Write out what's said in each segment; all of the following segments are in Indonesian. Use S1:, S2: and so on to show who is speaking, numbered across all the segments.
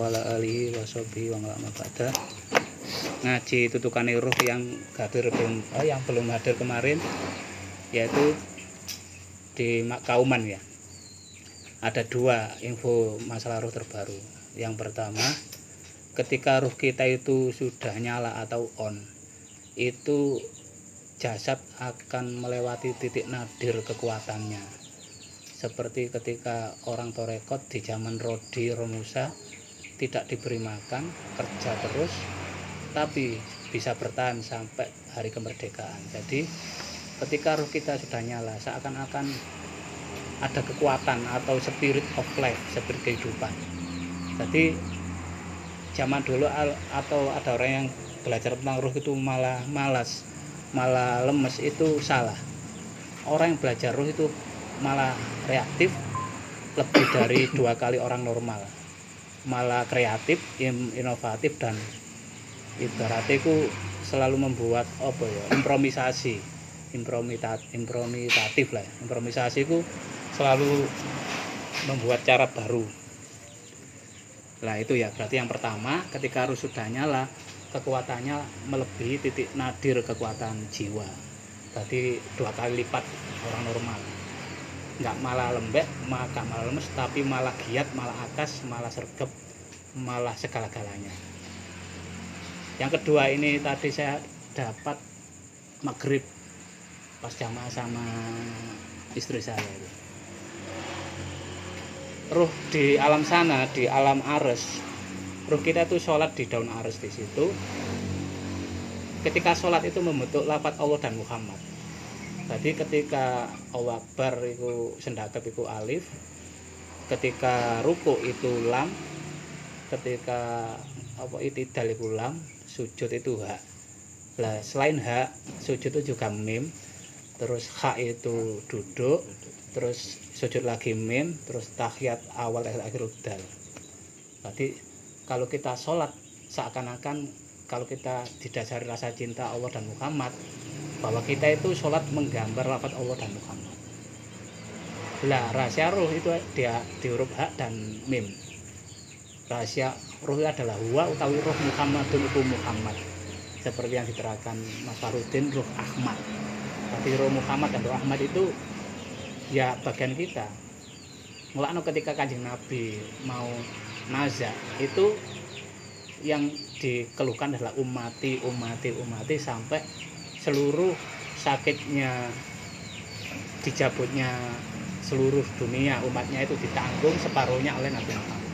S1: wa ala alihi wa sahbihi wa man ba'da. Ngaji tutukane ruh yang belum hadir kemarin, yaitu di Kauman ya. Ada 2 info masalah ruh terbaru. Yang pertama, ketika ruh kita itu sudah nyala atau on, itu jasad akan melewati titik nadir kekuatannya. Seperti ketika orang torekot di zaman Rodi Romusa tidak diberi makan, kerja terus, tapi bisa bertahan sampai hari kemerdekaan. Jadi ketika ruh kita sudah nyala, seakan-akan ada kekuatan atau spirit of life, spirit kehidupan. Jadi zaman dulu atau ada orang yang belajar tentang ruh itu malah malas, malah lemes, itu salah. Orang yang belajar ruh itu malah reaktif, lebih dari 2 kali orang normal, malah kreatif, inovatif, dan ibaratnya itu selalu membuat improvisasi, improvisatif lah. Improvisasi itu selalu membuat cara baru. Nah itu ya, berarti yang pertama, ketika ruh sudah nyala, kekuatannya melebihi titik nadir kekuatan jiwa. Berarti 2 kali lipat orang normal. Nggak malah lembek, maka malah lemes, tapi malah giat, malah akas, malah sergap, malah segala-galanya. Yang kedua, ini tadi saya dapat maghrib pas jamaah sama istri saya itu. Ruh di alam sana, di alam ares, ruh kita itu sholat di daun ares di situ. Ketika sholat itu membentuk lafaz Allah dan Muhammad. Jadi ketika Allah Akbar itu sendakep itu alif, ketika ruku itu lam, ketika itidal itu lam, sujud itu ha. Lah selain ha, sujud itu juga mim, terus ha itu duduk, terus sujud lagi mim, terus tahiyat awal akhir dal. Jadi kalau kita sholat, seakan-akan kalau kita didasari rasa cinta Allah dan Muhammad, bahwa kita itu sholat menggambar lafaz Allah dan Muhammad. Lah rahasia ruh itu dia di huruf ha dan mim. Rahasia ruh itu adalah huwa utawi ruh Muhammadun itu Muhammad. Seperti yang diterangkan Mas Farudin, ruh Ahmad. Tapi ruh Muhammad dan ruh Ahmad itu ya bagian kita. Mulanya ketika Kanjeng Nabi mau nazak, itu yang dikeluhkan adalah umati sampai seluruh sakitnya, dijabutnya seluruh dunia umatnya itu ditanggung separuhnya oleh Nabi Muhammad.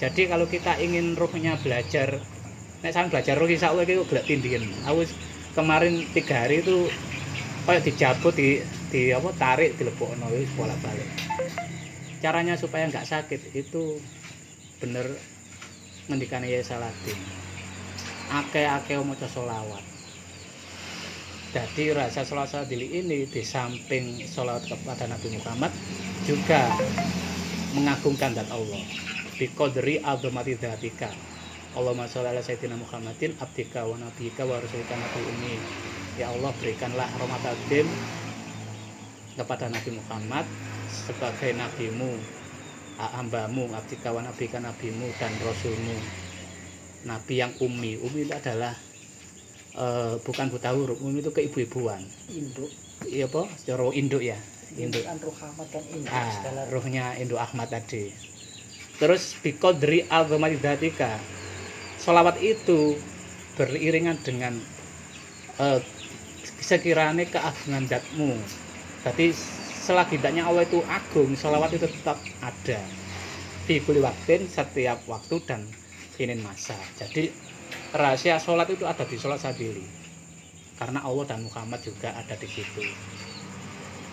S1: Jadi kalau kita ingin ruhnya belajar, saya belajar ruh insya Allah itu gelap tindian. Aku kemarin 3 hari itu kayak dijabut, tarik, dilebokno wis bolak-balik. Caranya supaya nggak sakit itu bener ngendikane Yai Salatin. Akeh-akeh maca sholawat. Jadi rasa sholawat dili ini di samping sholawat kepada Nabi Muhammad juga mengagungkan zat Allah. Biqadri azamati dzatika. Allahumma sholli ala sayyidina Muhammadin abdika wa nabiyika wa rasulika nabi ummi. Ya Allah, berikanlah rahmatadim kepada Nabi Muhammad sebagai nabimu, hambamu, abdika wa nabiyika, nabimu dan rasulmu. Nabi yang ummi. Ummi itu adalah bukan buta huruf, umum itu keibu-ibuan.
S2: Induk.
S1: Iya apa? Secara induk ya. Induk.
S2: Ruh Ahmad kan induk.
S1: Ruhnya induk Ahmad tadi. Terus biqadri azamati dzatika. Sholawat itu beriringan dengan sekiranya keagungan zatmu. Jadi selagi zatnya Allah itu agung, sholawat itu tetap ada. Di kulli waktin, setiap waktu dan inin masa. Jadi rahasia sholat itu ada di sholat sadili, karena Allah dan Muhammad juga ada di situ.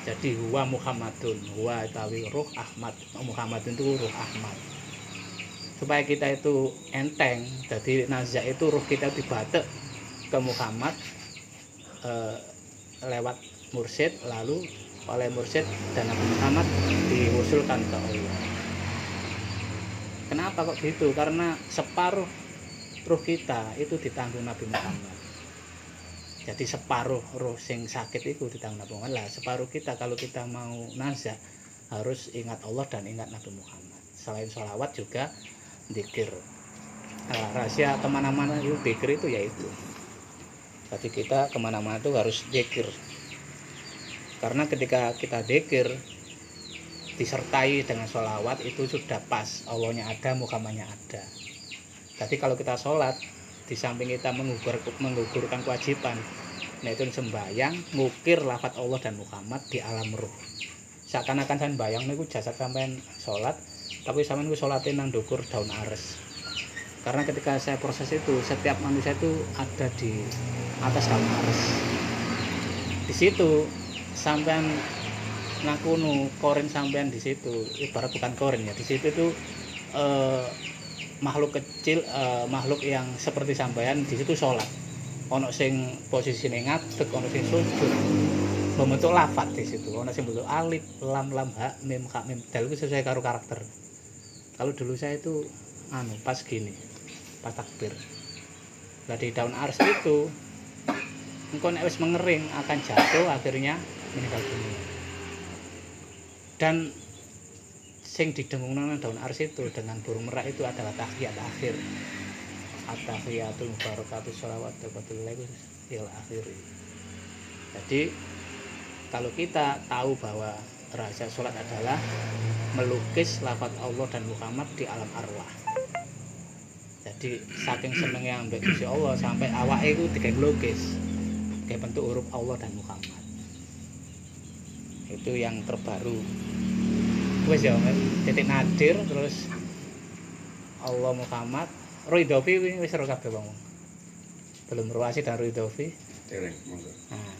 S1: Jadi huwa Muhammadun, huwa tawi ruh Ahmad, Muhammad itu ruh Ahmad. Supaya kita itu enteng, jadi nazak itu ruh kita dibatek ke Muhammad lewat mursyid, lalu oleh mursyid dan Nabi Muhammad diusulkan ke Allah. Kenapa kok gitu? Karena separuh ruh kita itu ditanggung Nabi Muhammad. Jadi separuh ruh sing sakit itu ditanggung Nabi Muhammad. Lah separuh kita kalau kita mau nazak harus ingat Allah dan ingat Nabi Muhammad. Selain sholawat juga Dzikir. Nah, rahasia kemana-mana itu dzikir itu yaitu. Jadi kita kemana-mana itu harus dzikir. Karena ketika kita dzikir disertai dengan sholawat itu sudah pas, Allahnya ada, Muhammadnya ada. Jadi kalau kita sholat di samping kita menggugurkan kewajiban, nah itu sembahyang ngukir lafadz Allah dan Muhammad di alam ruh. Seakan-akan sampean bayang niku jasad sampean sholat, tapi sampean ku sholatin nang ndukur daun ares. Karena ketika saya proses itu, setiap manusia itu ada di atas daun ares. Di situ sampean ngakunu korin sampean di situ, ibarat bukan korin ya. Di situ itu makhluk kecil, makhluk yang seperti sampean di situ sholat. Ono sing posisine ngadeg, ono sing sujud. Membentuk lafadz di situ. Ono sing bentuk alif, lam, ha, mim, kha, mim, dal itu sesuai karo karakter. Kalau dulu saya itu pas gini, pas takbir. Nah di daun ars itu engko nek wis mengering akan jatuh akhirnya meninggal dunia. Dan sing didengungna daun ars itu dengan burung merak itu adalah tahiyat akhir. At-tahiyatul mubarakatus sholawatu wabarakatuh il akhir. Jadi kalau kita tahu bahwa rahasia sholat adalah melukis lafadz Allah dan Muhammad di alam arwah. Jadi saking senengnya ambek Gusti Allah sampai awake itu digawe lukis, kayak bentuk huruf Allah dan Muhammad. Itu yang terbaru. Wes ya, titik nadir terus Allah Muhammad, Ridhofi wis ora kabeh wong. Belum ruasi dan Ridhofi. Nah,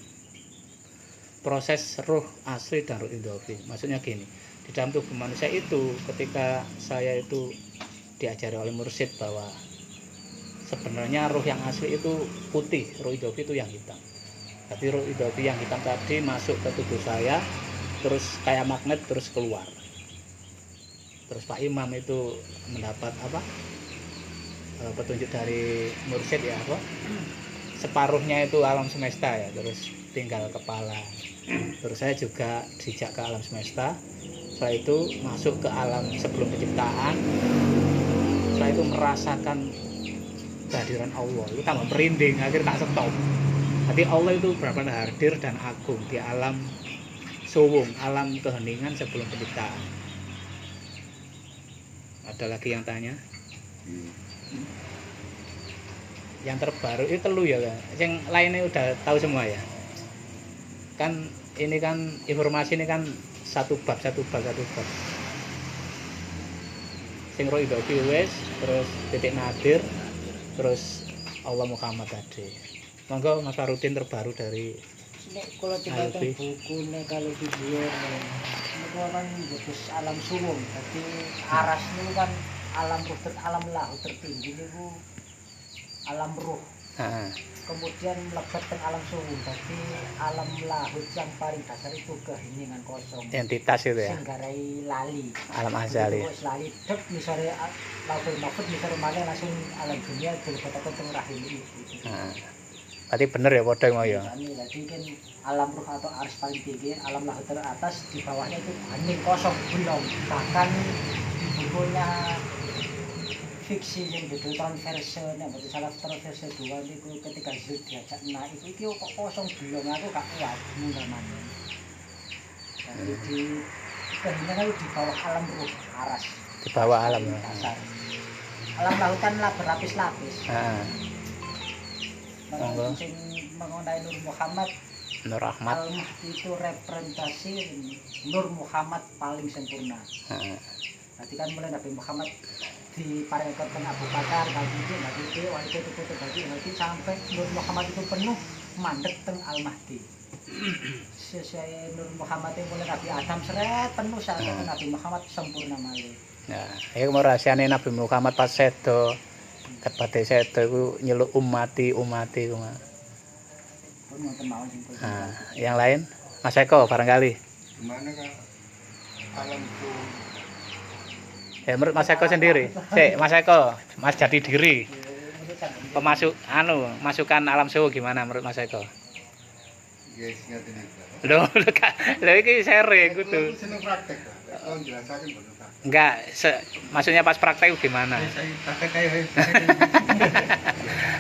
S1: proses ruh asli dan ruh idhofi. Maksudnya gini, di dalam tubuh manusia itu ketika saya itu diajari oleh mursyid bahwa sebenarnya ruh yang asli itu putih, ruh idhofi itu yang hitam. Jadi ruh idhofi yang hitam tadi masuk ke tubuh saya, terus kayak magnet terus keluar. Terus Pak Imam itu mendapat petunjuk dari mursyid ya apa? Separuhnya itu alam semesta ya, terus tinggal kepala. Terus saya juga dijak ke alam semesta. Setelah itu masuk ke alam sebelum penciptaan. Setelah itu merasakan kehadiran Allah. Itu tambah merinding, akhirnya tak stop. Jadi Allah itu benar-benar hadir dan agung di alam suwung, alam keheningan sebelum penciptaan. Ada lagi yang tanya? Yang terbaru itu telu ya, yang lainnya udah tahu semua ya. Kan ini kan informasi ini kan satu bab. Sing roh idhofi wis, terus titik nadir, terus Allah Muhammad tadi. Monggo Mas Farudin terbaru dari
S2: nek kula tiba buku nek kalau video niku kan khusus alam suwung. Jadi aras niku kan alam ruh, alam lahu tertinggi niku alam ruh. Kemudian melebat ke alam suwung. Jadi alam lahut yang paling dasar itu keheningan kosong.
S1: Entitas itu ya.
S2: Singgarai lali.
S1: Alam azali.
S2: Wis lali dek misalnya lahul mahfud misalnya malah langsung alam dunia dilebataken teng rahim itu.
S1: Berarti bener ya padha mau ya.
S2: Jadi kan alam ruh atau aras paling tinggi, alam lahut teratas, di bawahnya itu hening kosong belum. Bahkan bukunya fiksi yang judul Transverse, nek mboten salah Transverse 2 niku ketika Zul diajak naik iki kok kosong belum, aku gak kuat namanya. Jadi di keheningan itu di bawah alam ruh aras.
S1: Di bawah alam
S2: dasar. Alam lahut kan berlapis-lapis. Sing mengenai Nur Muhammad,
S1: Nur Ahmad
S2: itu representasi Nur Muhammad paling sempurna. Nanti kan mulai Nabi Muhammad diparingkan Abu Bakar, Nabi waktu itu bagi nanti sampai Nur Muhammad itu penuh mandek teng Al Mahdi. Sesuai Nur Muhammad yang mulai Nabi Adam seret penuh saat Nabi Muhammad sempurna malih.
S1: Ya, iki mau rahasiane Nabi Muhammad pas sedo. Kepate sedo iku nyeluk umati ku. Yang lain Mas Eko barangkali.
S3: Gimana kan alam itu?
S1: Ya menurut Mas Eko sendiri. Mas Eko, Mas jati diri. Masukan alam suwung gimana menurut Mas Eko?
S3: Guys, ngerti nih.
S1: Lho iki sharing kudu.
S3: Seneng praktek. Kalau jelasaken bener praktek.
S1: Enggak, maksudnya pas praktek gimana?
S3: Saya tak kayak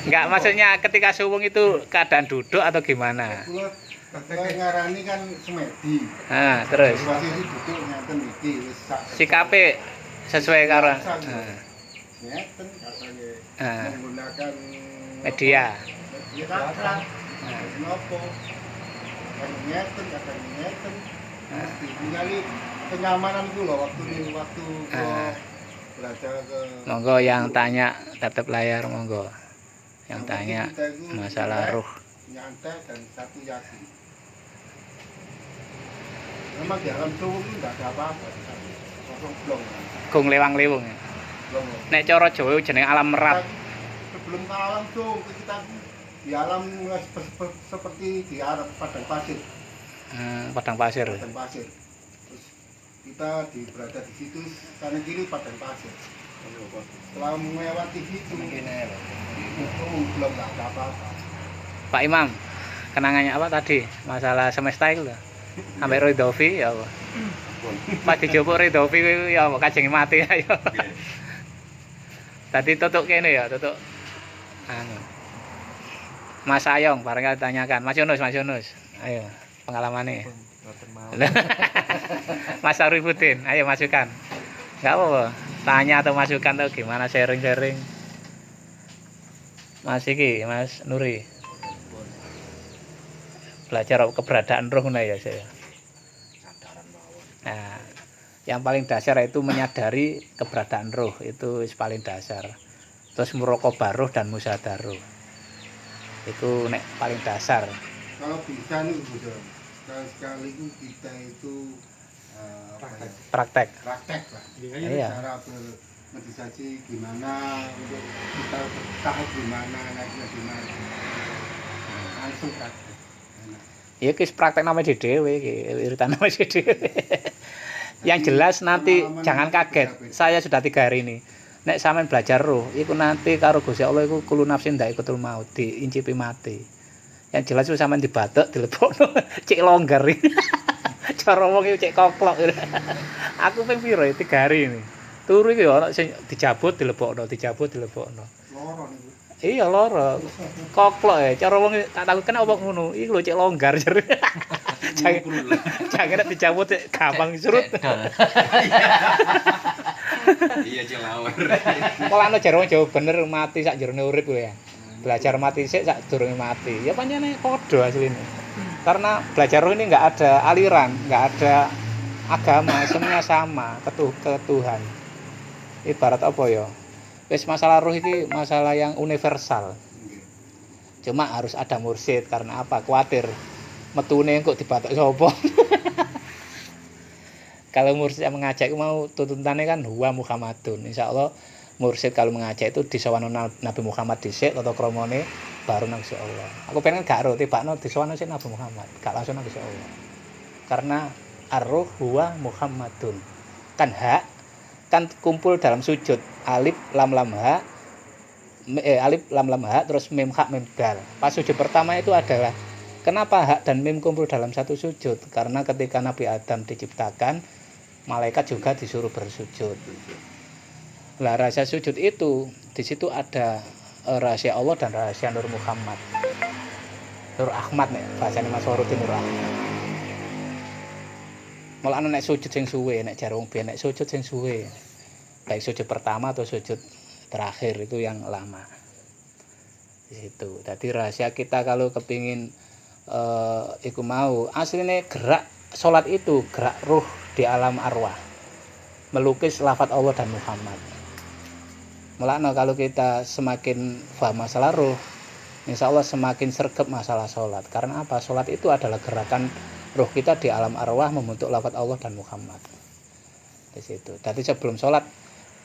S1: Enggak, maksudnya ketika suwung itu keadaan duduk atau gimana?
S3: Kula ngarani kan semedi.
S1: Nah, terus
S3: Situasi duduk ngeten iki wis sak.
S1: sikape sesuai karo
S3: Ngeten katanya
S1: Ah.
S3: menggunakan
S1: media.
S3: media sakral. Nopo? Kan ngeten katanya ngeten. Mesti ningali kenyamanan itu loh waktu
S1: Ah.
S3: belajar ke
S1: Monggo yang tanya tatap layar monggo. Yang
S3: penting
S1: tanya
S3: kita itu
S1: masalah
S3: relax,
S1: ruh.
S3: nyantai dan satu yakin. Memang di alam suwung itu nggak ada apa-apa, kosong blong,
S1: Gung lewang-lewung.
S3: blong.
S1: Nek cara Jawa jenenge alam merap.
S3: Sebelum ke alam suwung kita di alam seperti di Arab padang pasir,
S1: Padang pasir.
S3: padang pasir. Terus kita berada di situ kanan kiri padang pasir. Setelah melewati situ, itu belum nggak ada apa-apa.
S1: Pak Imam, kenangannya apa tadi? Masalah semesta itu lho. Ambek Ridhofi ya apa? Pas dijupuk Ridhofi kuwi ya apa kajeng mati ya. Tadi tutuk kene ya, tutuk anu. Mas Ayong barangkali tanyakan. Mas Yunus. Ayo, pengalamannya. Mas Arifudin, ayo masukan. Enggak apa-apa. Tanya atau masukan atau gimana sharing-sharing. Mas iki, Mas Nuri. Belajar keberadaan roh ngono ya saya. Nah, yang paling dasar itu menyadari keberadaan roh, itu paling dasar. Terus muraqabah roh dan musyahadar roh. Itu nek paling dasar.
S3: Kalau bisa nih udah sekali itu kita itu
S1: Praktek.
S3: praktek lah.
S1: Iya.
S3: Cara bermeditasi gimana, untuk kita bertahap gimana, naiknya gimana. Langsung praktek.
S1: Ya kis praktek namanya di dhewe iki, iritan namanya di dhewe. Yang jelas nanti jangan kaget. Saya sudah 3 hari ini. Nek sampean belajar roh, iku nanti karo Gusti Allah iku kullu nafsin dha'iqatul maut, diincipi mati. Yang jelas itu sampean dibatek, dilebokno, cek longgar. Cara wong iki cek koklok. Aku ping piro 3 hari ini. Turu iki ana sing dijabut dilebokno, dijabut dilebokno.
S3: Loro niku.
S1: Iya loro. Koklok ya, cara wong tak takut kena apa ngono. Iki lho cek longgar jer. Jangan nek dicabut gampang surut.
S4: Iya celawar.
S1: Polane jar wong Jawa bener mati sak jerone urip kowe ya. Belajar mati sik sak durunge mati. Ya pancene padha asline. Karena belajar roh ini enggak ada aliran, enggak ada agama, semuanya sama, ke Tuhan. Ibarat apa ya? Wis masalah roh iki masalah yang universal. Cuma harus ada mursyid karena apa? Kuatir metune kok dibatok sapa. Kalau mursyid yang mengajak mau tuntutannya kan huwa Muhammadun. Insyaallah mursyid kalau mengajak itu disawano Nabi Muhammad dhisik tata kramane baru nang Gusti Allah. Aku pengen gak ro tibakno disawano sik Nabi Muhammad, gak langsung nang Gusti Allah. Karena ar-ruh huwa Muhammadun. Kan hak kan kumpul dalam sujud alif lam ha alif lam ha terus mim hak mim dal. Pas sujud pertama itu adalah kenapa hak dan mim kumpul dalam satu sujud? Karena ketika Nabi Adam diciptakan, malaikat juga disuruh bersujud. Lah rahasia sujud itu di situ ada rahasia Allah dan rahasia Nur Muhammad. Nur Ahmad nek bahasane Mas Waruddin Nur Ahmad. Mulane nek sujud sing suwe, nek jar wong biyen nek sujud sing suwe. Baik sujud pertama atau sujud terakhir itu yang lama. Di situ. Jadi rahasia kita kalau kepingin iku mau aslinya gerak salat itu gerak ruh di alam arwah. Melukis lafaz Allah dan Muhammad. Mulane kalau kita semakin paham masalah ruh, insyaallah semakin sergap masalah salat. Karena apa? Salat itu adalah gerakan ruh kita di alam arwah membentuk lafaz Allah dan Muhammad. Di situ. Jadi sebelum salat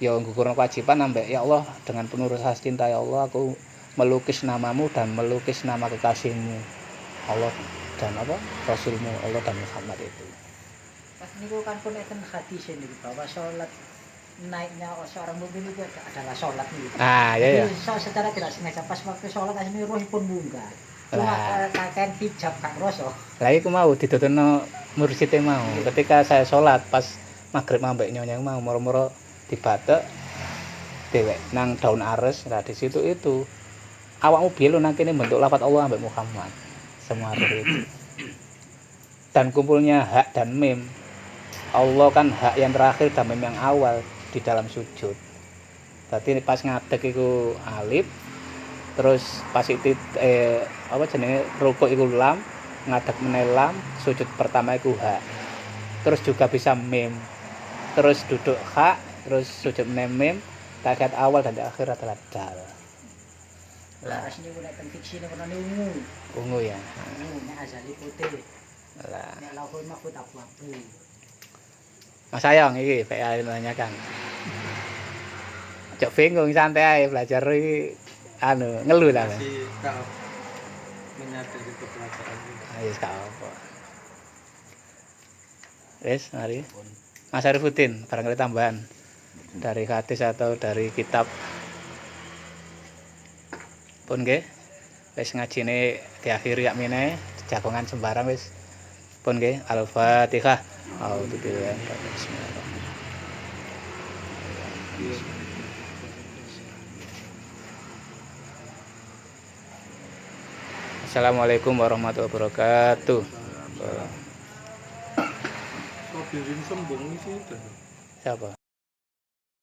S1: ya nggukurno kewajiban ambek ya Allah dengan penuh rasa cinta ya Allah aku melukis namamu dan melukis nama kekasihmu Allah dan apa Rasulmu Allah dan Muhammad itu.
S2: Pas niku kan pun enten hadis ini bahwa sholat naiknya seorang mukmin itu adalah sholat nih.
S1: Ah ya ya.
S2: Jadi secara tidak sengaja pas waktu sholat asline roh pun munggah. Cuma kakek hijab Kak Roso.
S1: Lah iku mau dituturno mursyide mau. Ketika saya salat pas magrib ambek nyonya mau moro-moro dibatek dewek nang daun ares. Nah di situ itu awakmu biyen lho nang kene bentuk lafaz Allah ambek Muhammad semua itu. Dan kumpulnya hak dan mim. Allah kan hak yang terakhir dan mim yang awal di dalam sujud. Berarti pas ngadeg iku alif, terus pas itu apa jenenge rukuk iku lam, ngadeg meneh lam, sujud pertama iku hak. Terus juga bisa mim. Terus duduk hak, terus sujud meneh mim, tahiyat awal dan akhir adalah dal.
S2: Laras ini udah fiksi ini warna ungu.
S1: Ungu ya.
S2: Ungu, ini azali putih.
S1: Lah,
S2: Ini lauhul mahfud abu-abu.
S1: Mas Ayong iki PA menanyakan. Cok bingung santai ae belajar iki anu ngeluh ta.
S5: Masih tak menyadari kepelajaran ini.
S1: Ayo gak apa. Wes, mari. Mas Arifuddin, barangkali tambahan dari hadis atau dari kitab. Pun nggih. Wis ngajine diakhiri yak mene, jagongan sembarang wis. Pun nggih, Al-Fatihah. Auzubillahi Bismillahirrahmanirrahim. Assalamualaikum warahmatullahi wabarakatuh.
S5: Kok birin sembung ini sih udah.
S1: Siapa?